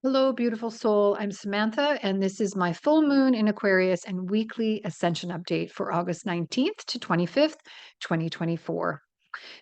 Hello, beautiful soul. I'm Samantha, and this is my full moon in Aquarius and weekly Ascension update for August 19th to 25th, 2024.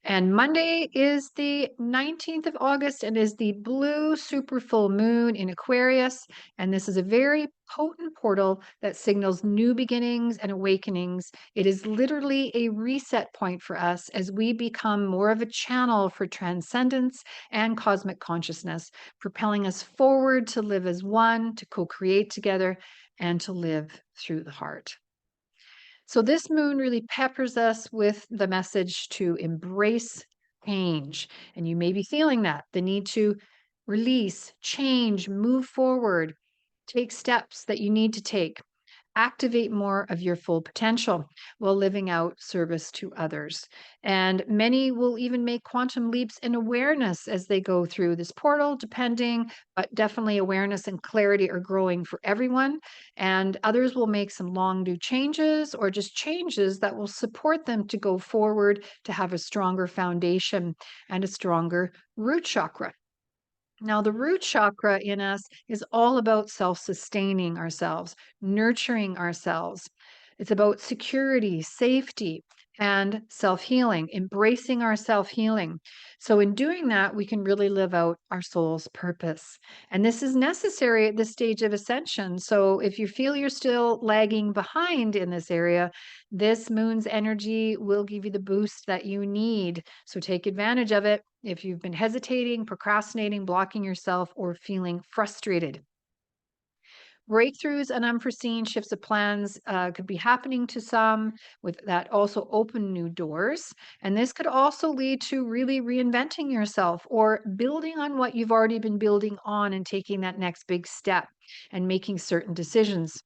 And Monday is the 19th of August and is the blue super full moon in Aquarius. And this is a very potent portal that signals new beginnings and awakenings. It is literally a reset point for us as we become more of a channel for transcendence and cosmic consciousness, propelling us forward to live as one, to co create together, and to live through the heart. So this moon really peppers us with the message to embrace change. And you may be feeling that the need to release, change, move forward, take steps that you need to take. Activate more of your full potential while living out service to others. And many will even make quantum leaps in awareness as they go through this portal, depending, but definitely awareness and clarity are growing for everyone. And others will make some long due changes or just changes that will support them to go forward to have a stronger foundation and a stronger root chakra. Now, the root chakra in us is all about self sustaining ourselves, nurturing ourselves. It's about security, safety, and self healing, embracing our self healing. So, in doing that, we can really live out our soul's purpose. And this is necessary at this stage of ascension. So, if you feel you're still lagging behind in this area, this moon's energy will give you the boost that you need. So, take advantage of it if you've been hesitating, procrastinating, blocking yourself, or feeling frustrated. Breakthroughs and unforeseen shifts of plans could be happening to some, with that also open new doors. And this could also lead to really reinventing yourself or building on what you've already been building on and taking that next big step and making certain decisions.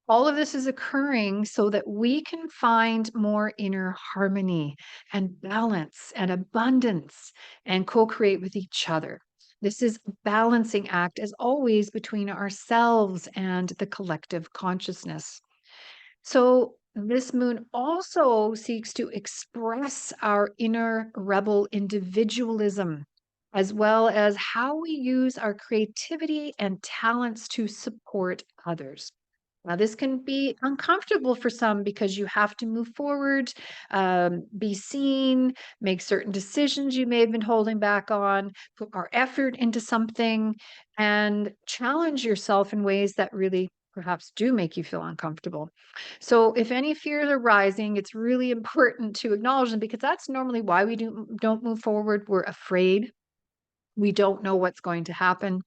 All of this is occurring so that we can find more inner harmony and balance and abundance and co create with each other. This is a balancing act, as always, between ourselves and the collective consciousness. So, this moon also seeks to express our inner rebel individualism, as well as how we use our creativity and talents to support others. Now, this can be uncomfortable for some because you have to move forward, be seen, make certain decisions you may have been holding back on, put our effort into something, and challenge yourself in ways that really perhaps do make you feel uncomfortable. So, if any fears are rising, it's really important to acknowledge them because that's normally why we don't move forward. We're afraid. We don't know what's going to happen.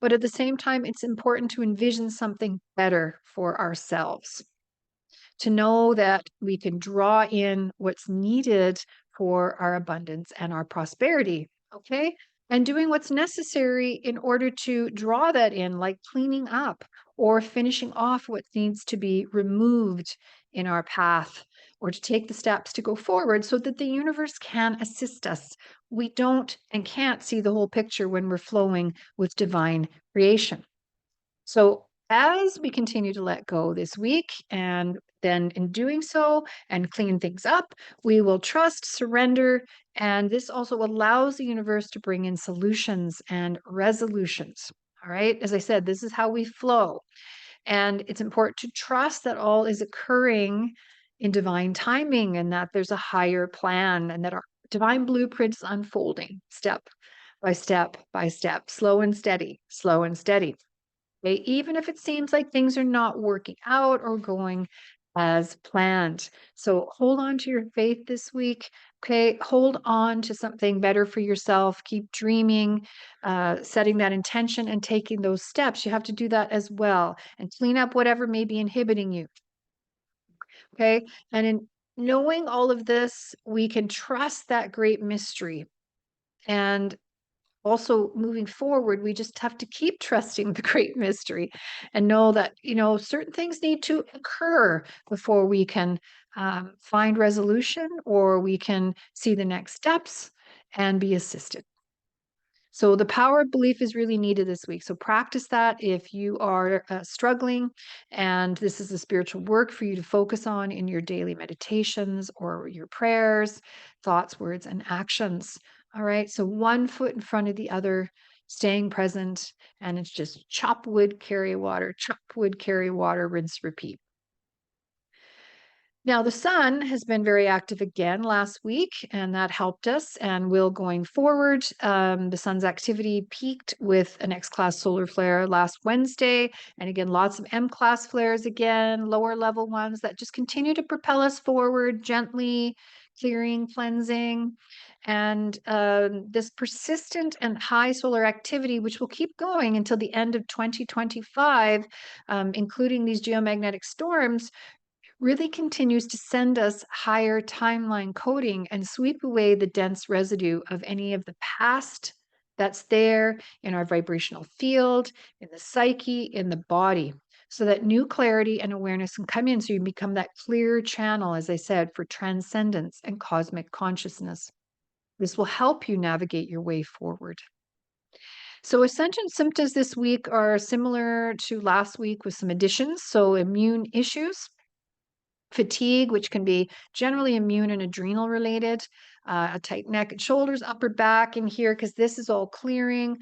But at the same time, it's important to envision something better for ourselves, to know that we can draw in what's needed for our abundance and our prosperity. Okay. And doing what's necessary in order to draw that in, like cleaning up or finishing off what needs to be removed in our path, or to take the steps to go forward so that the universe can assist us. We don't and can't see the whole picture when we're flowing with divine creation. So, as we continue to let go this week, and then in doing so and clean things up, we will trust, surrender, and this also allows the universe to bring in solutions and resolutions. All right. As I said, this is how we flow. And it's important to trust that all is occurring in divine timing and that there's a higher plan and that our divine blueprint is unfolding step by step by step, slow and steady, slow and steady. Okay, even if it seems like things are not working out or going as planned. So hold on to your faith this week. Okay, hold on to something better for yourself. Keep dreaming, setting that intention and taking those steps. You have to do that as well and clean up whatever may be inhibiting you. Okay, and in knowing all of this, we can trust that great mystery. And also moving forward, we just have to keep trusting the great mystery and know that, certain things need to occur before we can find resolution or we can see the next steps and be assisted. So the power of belief is really needed this week. So practice that if you are struggling, and this is the spiritual work for you to focus on in your daily meditations or your prayers, thoughts, words, and actions. All right. So one foot in front of the other, staying present, and it's just chop wood, carry water, rinse, repeat. Now, the sun has been very active again last week, and that helped us and will going forward. The sun's activity peaked with an X class solar flare last Wednesday. And again, lots of M class flares again, lower level ones that just continue to propel us forward gently, clearing, cleansing. And this persistent and high solar activity, which will keep going until the end of 2025, including these geomagnetic storms, really continues to send us higher timeline coding and sweep away the dense residue of any of the past that's there in our vibrational field, in the psyche, in the body, so that new clarity and awareness can come in so you become that clear channel, as I said, for transcendence and cosmic consciousness. This will help you navigate your way forward. So, Ascension symptoms this week are similar to last week with some additions. So, immune issues, fatigue, which can be generally immune and adrenal related, a tight neck and shoulders, upper back in here, because this is all clearing,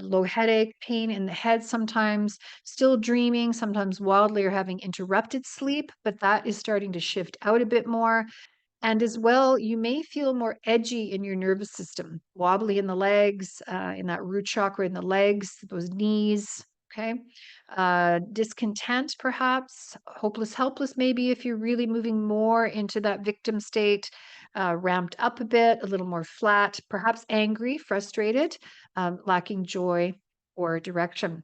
low headache, pain in the head sometimes, still dreaming, sometimes wildly or having interrupted sleep, but that is starting to shift out a bit more. And as well, you may feel more edgy in your nervous system, wobbly in the legs, in that root chakra in the legs, those knees. Okay. Discontent, perhaps, hopeless, helpless, maybe if you're really moving more into that victim state, ramped up a bit, a little more flat, perhaps angry, frustrated, lacking joy or direction.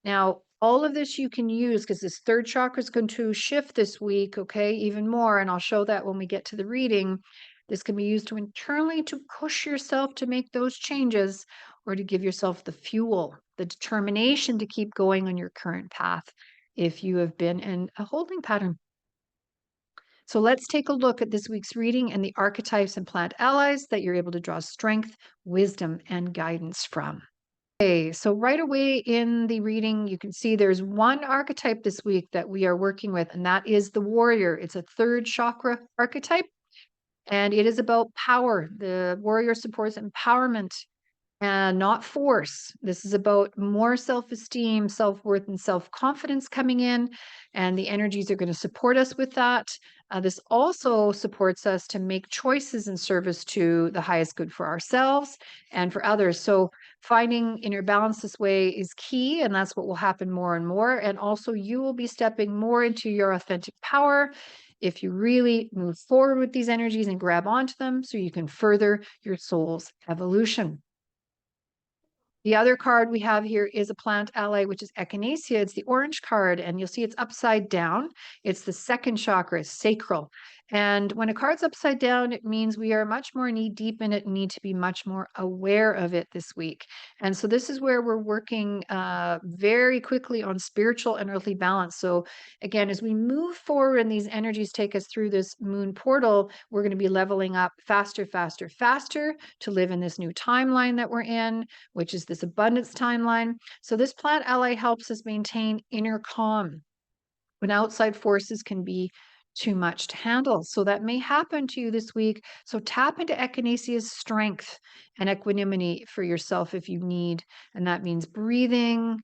Now, all of this you can use because this third chakra is going to shift this week, okay, even more. And I'll show that when we get to the reading. This can be used to internally to push yourself to make those changes or to give yourself the fuel, the determination to keep going on your current path if you have been in a holding pattern. So let's take a look at this week's reading and the archetypes and plant allies that you're able to draw strength, wisdom, and guidance from. Okay, so right away in the reading, you can see there's one archetype this week that we are working with, and that is the warrior. It's a third chakra archetype, and it is about power. The warrior supports empowerment and not force. This is about more self-esteem, self-worth, and self-confidence coming in, and the energies are going to support us with that. This also supports us to make choices in service to the highest good for ourselves and for others. So finding inner balance this way is key, and that's what will happen more and more. And also, you will be stepping more into your authentic power if you really move forward with these energies and grab onto them so you can further your soul's evolution. The other card we have here is a plant ally, which is echinacea. It's the orange card, and you'll see it's upside down. It's the second chakra, sacral. And when a card's upside down, it means we are much more knee deep in it and need to be much more aware of it this week. And so this is where we're working very quickly on spiritual and earthly balance. So again, as we move forward and these energies take us through this moon portal, we're going to be leveling up faster, faster, faster to live in this new timeline that we're in, which is this abundance timeline. So this plant ally helps us maintain inner calm when outside forces can be too much to handle. So that may happen to you this week. So tap into echinacea's strength and equanimity for yourself if you need. And that means breathing,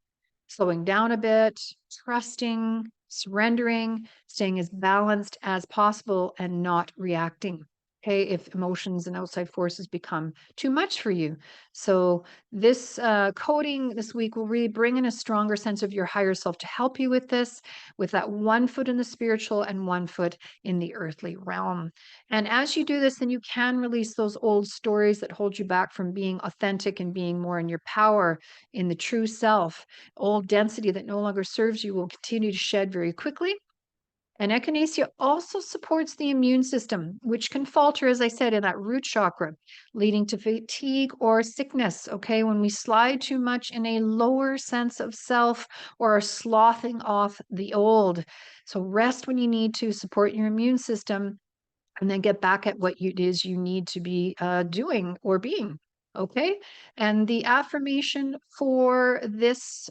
slowing down a bit, trusting, surrendering, staying as balanced as possible and not reacting. Okay, if emotions and outside forces become too much for you. So this coding this week will really bring in a stronger sense of your higher self to help you with this, with that one foot in the spiritual and one foot in the earthly realm. And as you do this, then you can release those old stories that hold you back from being authentic and being more in your power in the true self. Old density that no longer serves you will continue to shed very quickly. And echinacea also supports the immune system, which can falter, as I said, in that root chakra, leading to fatigue or sickness. Okay, when we slide too much in a lower sense of self or are sloughing off the old. So rest when you need to support your immune system and then get back at what it is you need to be doing or being. Okay. And the affirmation for this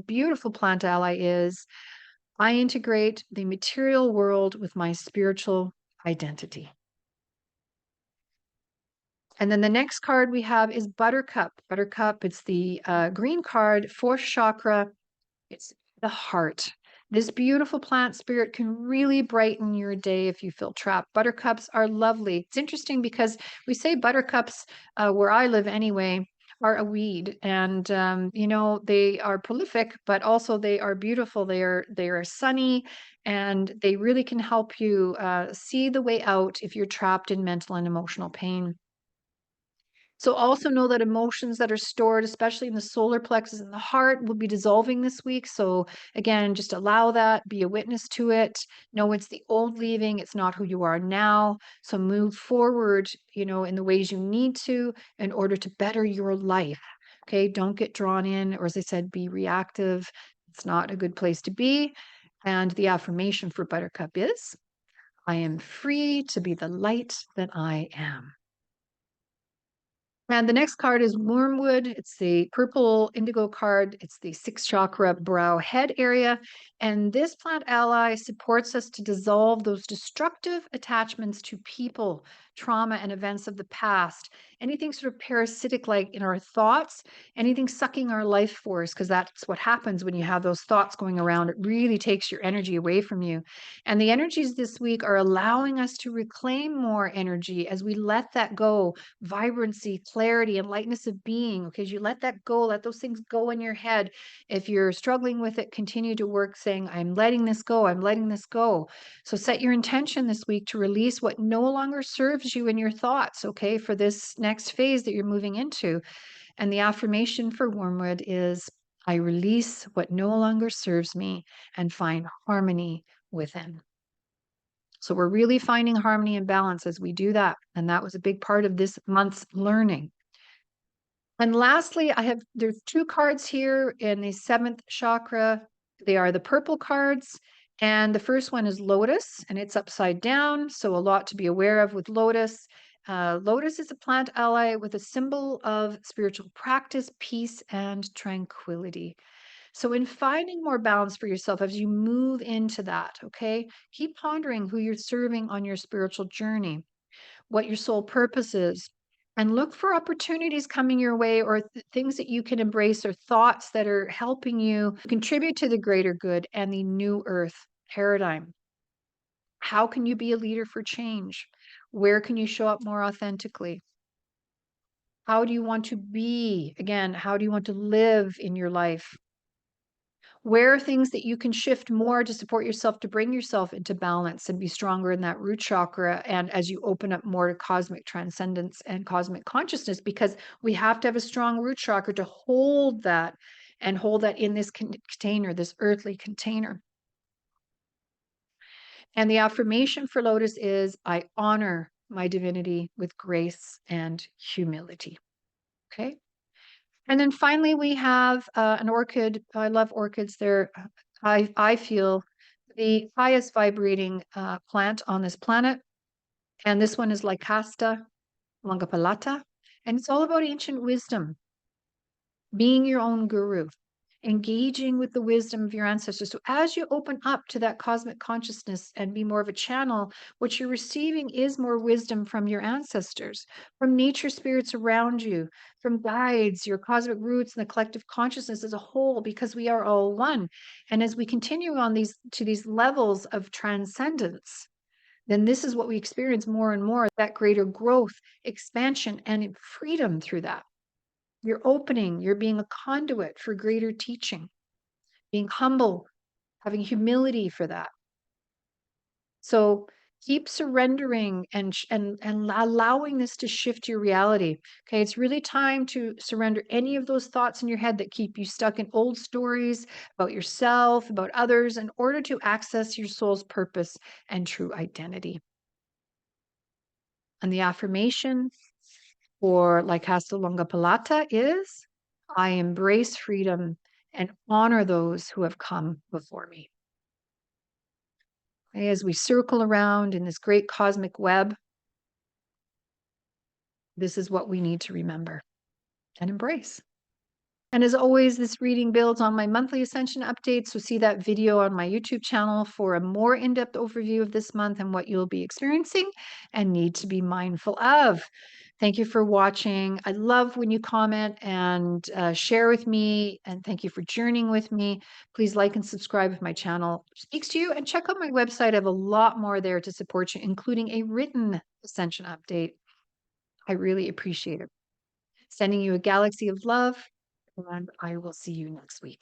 beautiful plant ally is I integrate the material world with my spiritual identity. And then the next card we have is Buttercup. Buttercup, it's the green card, fourth chakra. It's the heart. This beautiful plant spirit can really brighten your day if you feel trapped. Buttercups are lovely. It's interesting because we say buttercups, where I live anyway, are a weed, and they are prolific, but also they are beautiful. They are sunny, and they really can help you see the way out if you're trapped in mental and emotional pain. So also know that emotions that are stored, especially in the solar plexus and the heart, will be dissolving this week. So again, just allow that, be a witness to it. Know it's the old leaving, it's not who you are now. So move forward, in the ways you need to in order to better your life. Okay, don't get drawn in, or as I said, be reactive. It's not a good place to be. And the affirmation for Buttercup is, I am free to be the light that I am. And the next card is Wormwood. It's the purple indigo card. It's the sixth chakra brow head area. And this plant ally supports us to dissolve those destructive attachments to people, trauma, and events of the past. Anything sort of parasitic like in our thoughts, anything sucking our life force, because that's what happens when you have those thoughts going around. It really takes your energy away from you. And the energies this week are allowing us to reclaim more energy as we let that go, vibrancy, clarity, and lightness of being. Okay, as you let that go, let those things go in your head. If you're struggling with it, continue to work saying, I'm letting this go, I'm letting this go. So set your intention this week to release what no longer serves you in your thoughts, okay, for this next phase that you're moving into. And the affirmation for Wormwood is, I release what no longer serves me and find harmony within. So we're really finding harmony and balance as we do that. And that was a big part of this month's learning. And lastly, there's two cards here in the seventh chakra. They are the purple cards. And the first one is Lotus, and it's upside down. So a lot to be aware of with Lotus. Lotus is a plant ally with a symbol of spiritual practice, peace, and tranquility. So, in finding more balance for yourself as you move into that, okay, keep pondering who you're serving on your spiritual journey, what your soul purpose is, and look for opportunities coming your way or things that you can embrace or thoughts that are helping you contribute to the greater good and the new earth paradigm. How can you be a leader for change? Where can you show up more authentically? How do you want to be? Again, how do you want to live in your life? Where are things that you can shift more to support yourself to bring yourself into balance and be stronger in that root chakra? And as you open up more to cosmic transcendence and cosmic consciousness, because we have to have a strong root chakra to hold that and hold that in this container, this earthly container. And the affirmation for Lotus is, I honor my divinity with grace and humility. Okay. And then finally, we have an orchid. I love orchids. I feel, the highest vibrating plant on this planet. And this one is Lycasta longipalata. And it's all about ancient wisdom, being your own guru, engaging with the wisdom of your ancestors. So as you open up to that cosmic consciousness and be more of a channel, what you're receiving is more wisdom from your ancestors, from nature spirits around you, from guides, your cosmic roots, and the collective consciousness as a whole, because we are all one. And as we continue on these levels of transcendence, then this is what we experience more and more, that greater growth, expansion, and freedom through that. You're opening, you're being a conduit for greater teaching, being humble, having humility for that. So keep surrendering and allowing this to shift your reality. Okay, it's really time to surrender any of those thoughts in your head that keep you stuck in old stories about yourself, about others, in order to access your soul's purpose and true identity. And the affirmation for Lycasta longipalata is, I embrace freedom and honor those who have come before me. Okay, as we circle around in this great cosmic web, this is what we need to remember and embrace. And as always, this reading builds on my monthly Ascension updates. So see that video on my YouTube channel for a more in-depth overview of this month and what you'll be experiencing and need to be mindful of. Thank you for watching. I love when you comment and share with me. And thank you for journeying with me. Please like and subscribe if my channel speaks to you. And check out my website. I have a lot more there to support you, including a written Ascension update. I really appreciate it. Sending you a galaxy of love, and I will see you next week.